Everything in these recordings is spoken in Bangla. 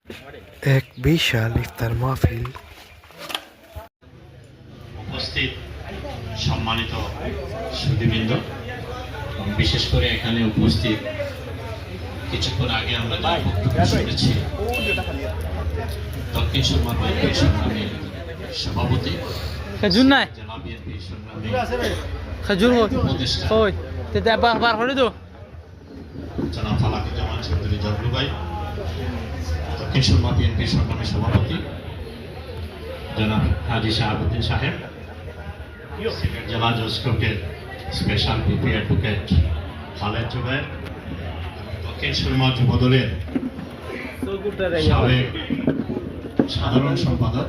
এক বিশাল ইফতার মাহফিল। উপস্থিত সম্মানিত সুধীবৃন্দ, বিশেষ করে এখানে উপস্থিত কিছুক্ষণ আগে আমরা যা বক্তব্য শুনেছি দক্ষিণ সুরমা বিএনপির সংগ্রামী সভাপতি, জেলা বিএনপির সংগ্রামী উপদেষ্টা জনাব ফালাকুজ্জামান চৌধুরী জগলু ভাই, দক্ষিণ সুরমা বিএনপির সংগ্রামী সভাপতি জনাব হাজী শাহাবুদ্দিন সাহেব, সিলেট জেলা জজ কোর্টের special PP advocate Khaled Zubair, Dakshin Surma যুবদলের সাবেক সাধারণ সম্পাদক,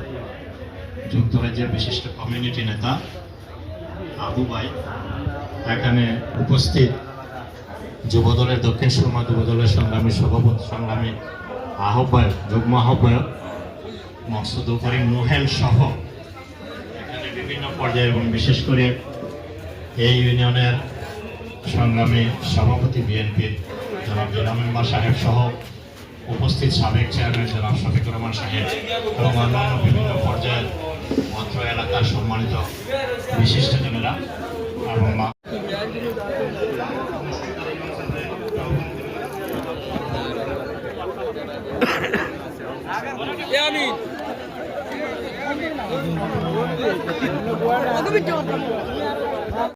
যুক্তরাজ্যের বিশিষ্ট কমিউনিটি নেতা আবু ভাই, এখানে উপস্থিত যুবদলের দক্ষিণ সুরমা যুবদলের সংগ্রামী সভাপতি, সংগ্রামী আহ্বায়ক, যুগ্ম আহ্বায়ক মকসুদুল করিম নুহেল সহ এখানে বিভিন্ন পর্যায়ে এবং বিশেষ করে এই ইউনিয়নের সংগ্রামী সভাপতি বিএনপির জনাব জেলা মেম্বার সাহেব সহ উপস্থিত সাবেক চেয়ারম্যান জনাব শফিকুর রহমান সাহেব এবং অন্যান্য বিভিন্ন পর্যায়ের অত্র এলাকার সম্মানিত বিশিষ্টজনেরা এবং আমি